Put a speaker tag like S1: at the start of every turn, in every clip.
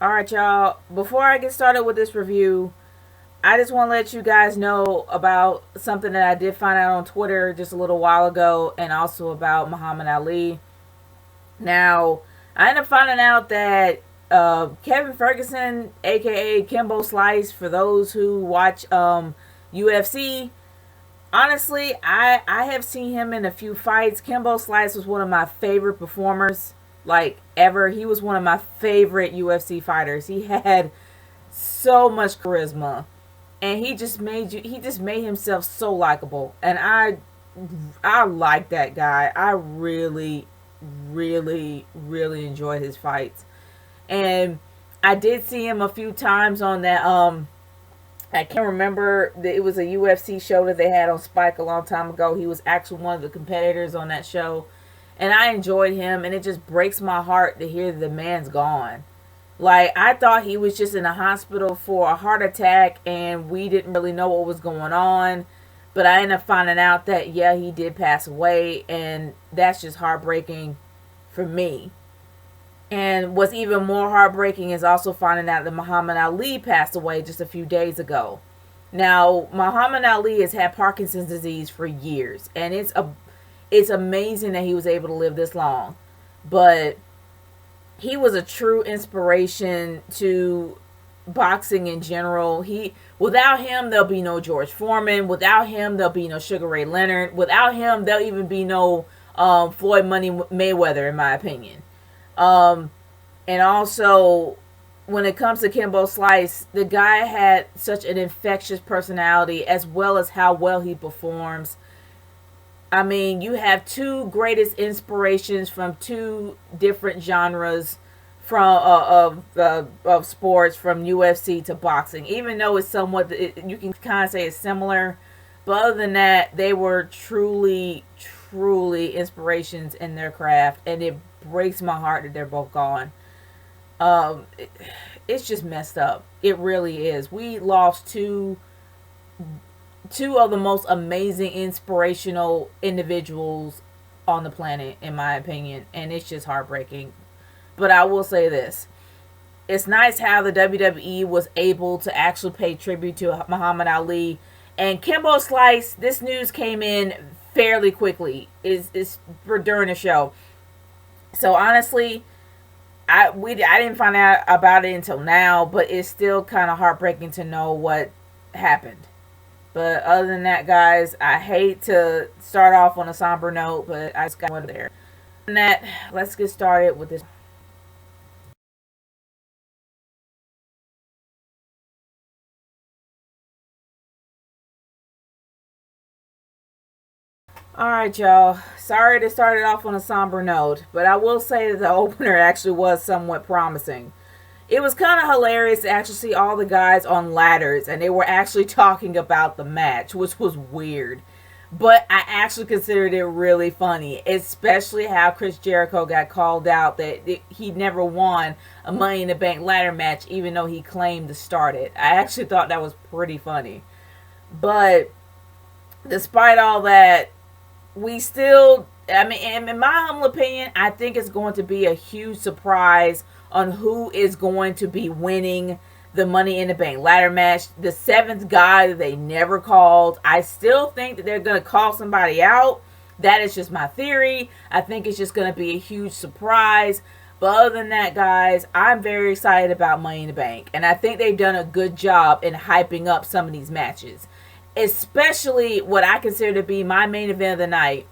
S1: Alright, y'all. Before I get started with this review, I just want to let you guys know about something that I did find out on Twitter just a little while ago, and also about Muhammad Ali. Now, I ended up finding out that Kevin Ferguson, aka Kimbo Slice, for those who watch UFC, honestly, I have seen him in a few fights. Kimbo Slice was one of my favorite performers, like ever. He was one of my favorite UFC fighters. He had so much charisma, and he just made himself so likable, and I like that guy. I really enjoy his fights. And I did see him a few times on that I can't remember, it was a UFC show that they had on Spike a long time ago. He was actually one of the competitors on that show, and I enjoyed him, and it just breaks my heart to hear the man's gone. Like, I thought he was just in the hospital for a heart attack, and we didn't really know what was going on. But I ended up finding out that, yeah, he did pass away, and that's just heartbreaking for me. And what's even more heartbreaking is also finding out that Muhammad Ali passed away just a few days ago. Now, Muhammad Ali has had Parkinson's disease for years, and it's amazing that he was able to live this long. But he was a true inspiration to boxing in general. He Without him there'll be no George Foreman. Without him there'll be no Sugar Ray Leonard. Without him there'll even be no Floyd Money Mayweather, in my opinion. Um, and also, when it comes to Kimbo Slice, the guy had such an infectious personality, as well as how well he performs. I mean, you have two greatest inspirations from two different genres of sports, from UFC to boxing. Even though it's somewhat, you can kind of say it's similar, but other than that, they were truly inspirations in their craft, and it breaks my heart that they're both gone. Um, it, it's just messed up. It really is. We lost two of the most amazing, inspirational individuals on the planet, in my opinion, and it's just heartbreaking. But I will say this: it's nice how the WWE was able to actually pay tribute to Muhammad Ali and Kimbo Slice. This news came in fairly quickly. Is for during the show. So honestly, I didn't find out about it until now, but it's still kind of heartbreaking to know what happened. But other than that, guys, I hate to start off on a somber note, but I just got one there. And that, let's get started with this. Alright, y'all. Sorry to start it off on a somber note, but I will say that the opener actually was somewhat promising. It was kind of hilarious to actually see all the guys on ladders, and they were actually talking about the match, which was weird. But I actually considered it really funny, especially how Chris Jericho got called out that he never won a Money in the Bank ladder match, even though he claimed to start it. I actually thought that was pretty funny. But despite all that, we still, I mean, in my humble opinion, I think it's going to be a huge surprise on who is going to be winning the Money in the Bank ladder match. The seventh guy that they never called. I still think that they're going to call somebody out. That is just my theory. I think it's just going to be a huge surprise. But other than that, guys, I'm very excited about Money in the Bank. And I think they've done a good job in hyping up some of these matches. Especially what I consider to be my main event of the night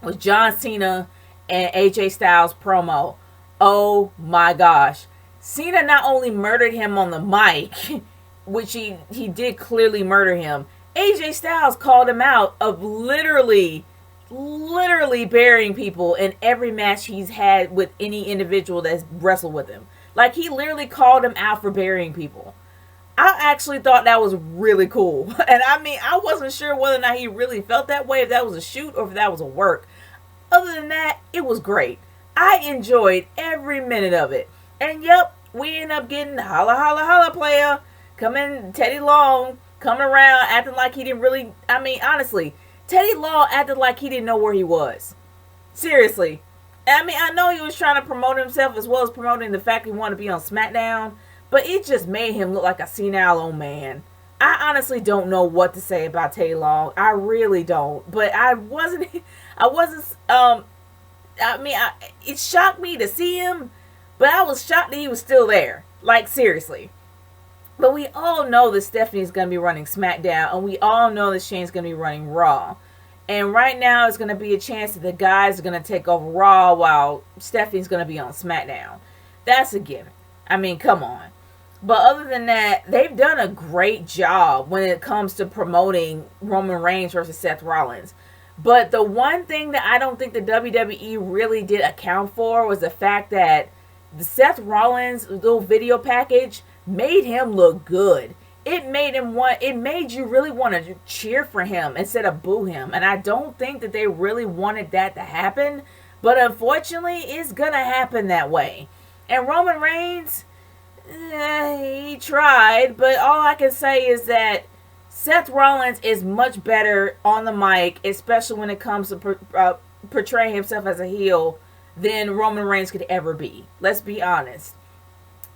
S1: was John Cena and AJ Styles promo. Oh my gosh. Cena not only murdered him on the mic, which he did clearly murder him, AJ Styles called him out of literally burying people in every match he's had with any individual that's wrestled with him. Like, he literally called him out for burying people. I actually thought that was really cool. And I mean, I wasn't sure whether or not he really felt that way, if that was a shoot or if that was a work. Other than that, it was great. I enjoyed every minute of it. And yep, we end up getting holla holla holla player coming, Teddy Long coming around acting like he didn't really, I mean, honestly, Teddy Long acted like he didn't know where he was. Seriously. I mean, I know he was trying to promote himself as well as promoting the fact he wanted to be on SmackDown, but it just made him look like a senile old man. I honestly don't know what to say about Teddy Long. I really don't. But I wasn't, I mean, it shocked me to see him, but I was shocked that he was still there. Like, seriously. But we all know that Stephanie's going to be running SmackDown, and we all know that Shane's going to be running Raw. And right now, it's going to be a chance that the guys are going to take over Raw while Stephanie's going to be on SmackDown. That's a given. I mean, come on. But other than that, they've done a great job when it comes to promoting Roman Reigns versus Seth Rollins. But the one thing that I don't think the WWE really did account for was the fact that the Seth Rollins little video package made him look good. It made you really want to cheer for him instead of boo him. And I don't think that they really wanted that to happen. But unfortunately, it's going to happen that way. And Roman Reigns, he tried. But all I can say is that Seth Rollins is much better on the mic, especially when it comes to portraying himself as a heel, than Roman Reigns could ever be. Let's be honest.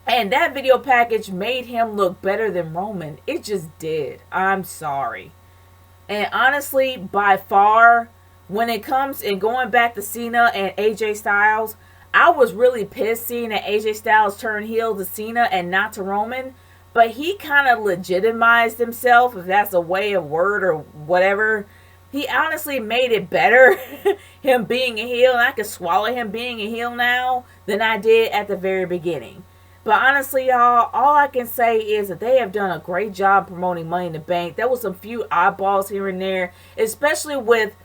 S1: And that video package made him look better than Roman. It just did. I'm sorry. And honestly, by far, when it comes and going back to Cena and AJ Styles, I was really pissed seeing that AJ Styles turn heel to Cena and not to Roman. But he kind of legitimized himself, if that's a way of word or whatever. He honestly made it better, him being a heel. And I can swallow him being a heel now than I did at the very beginning. But honestly, y'all, all I can say is that they have done a great job promoting Money in the Bank. There was some few oddballs here and there, especially with,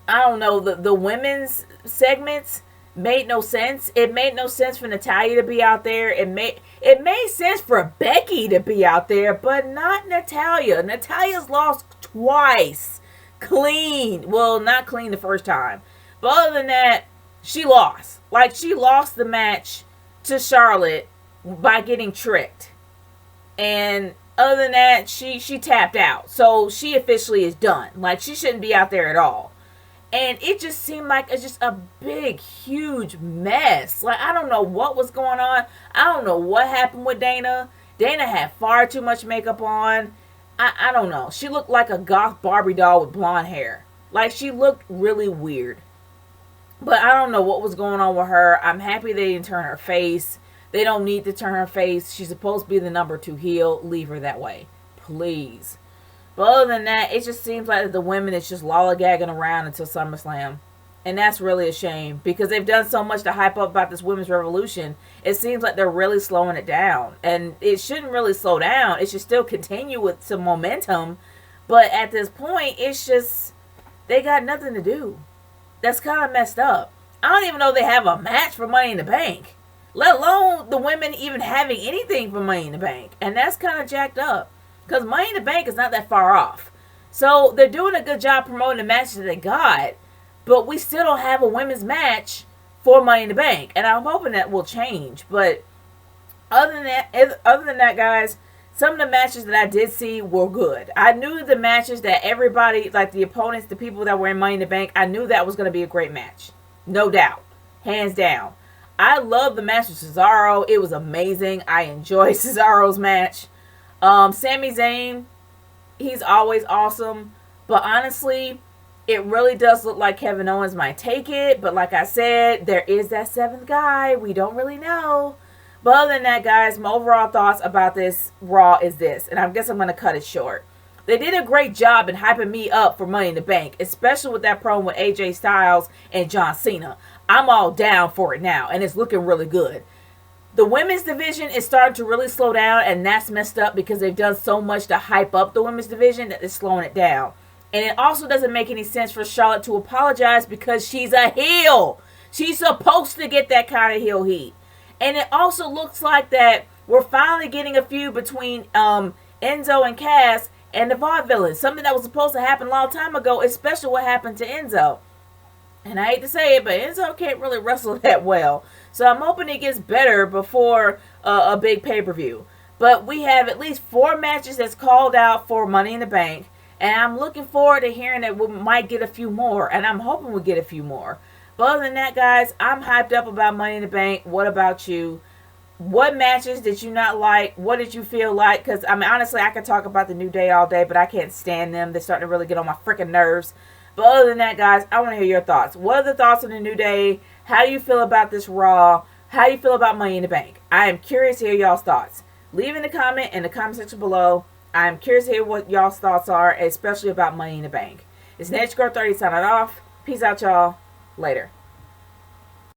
S1: I don't know, the women's segments made no sense. It made no sense for Natalya to be out there. It made sense for Becky to be out there, but not Natalya. Natalya's lost twice. Clean. Well, not clean the first time. But other than that, she lost. Like, she lost the match to Charlotte by getting tricked. And other than that, she tapped out. So she officially is done. Like, she shouldn't be out there at all. And it just seemed like it's just a big, huge mess. Like, I don't know what was going on. I don't know what happened with Dana. Dana had far too much makeup on. I don't know. She looked like a goth Barbie doll with blonde hair. Like, she looked really weird. But I don't know what was going on with her. I'm happy they didn't turn her face. They don't need to turn her face. She's supposed to be the number 2 heel. Leave her that way. Please. But other than that, it just seems like the women is just lollygagging around until SummerSlam. And that's really a shame. Because they've done so much to hype up about this women's revolution. It seems like they're really slowing it down. And it shouldn't really slow down. It should still continue with some momentum. But at this point, it's just, they got nothing to do. That's kind of messed up. I don't even know they have a match for Money in the Bank. Let alone the women even having anything for Money in the Bank. And that's kind of jacked up. Because Money in the Bank is not that far off. So they're doing a good job promoting the matches that they got. But we still don't have a women's match for Money in the Bank. And I'm hoping that will change. But other than that, guys, some of the matches that I did see were good. I knew the matches that everybody, like the opponents, the people that were in Money in the Bank, I knew that was going to be a great match. No doubt. Hands down. I love the match with Cesaro. It was amazing. I enjoyed Cesaro's match. Sami Zayn, he's always awesome. But honestly, it really does look like Kevin Owens might take it. But like I said, there is that 7th guy. We don't really know. But other than that, guys, my overall thoughts about this Raw is this. And I guess I'm going to cut it short. They did a great job in hyping me up for Money in the Bank. Especially with that promo with AJ Styles and John Cena. I'm all down for it now. And it's looking really good. The women's division is starting to really slow down. And that's messed up because they've done so much to hype up the women's division that it's slowing it down. And it also doesn't make any sense for Charlotte to apologize because she's a heel. She's supposed to get that kind of heel heat. And it also looks like that we're finally getting a feud between Enzo and Cass and the Vaudevillains. Something that was supposed to happen a long time ago, especially what happened to Enzo. And I hate to say it, but Enzo can't really wrestle that well. So I'm hoping it gets better before a big pay-per-view. But we have at least 4 matches that's called out for Money in the Bank. And I'm looking forward to hearing that we might get a few more. And I'm hoping we get a few more. But other than that, guys, I'm hyped up about Money in the Bank. What about you? What matches did you not like? What did you feel like? Because, I mean, honestly, I could talk about the New Day all day, but I can't stand them. They're starting to really get on my freaking nerves. But other than that, guys, I want to hear your thoughts. What are the thoughts on the New Day? How do you feel about this Raw? How do you feel about Money in the Bank? I am curious to hear y'all's thoughts. Leave in the comment section below. I am curious to hear what y'all's thoughts are, especially about Money in the Bank. It's Nature Girl 30 signing off. Peace out, y'all. Later.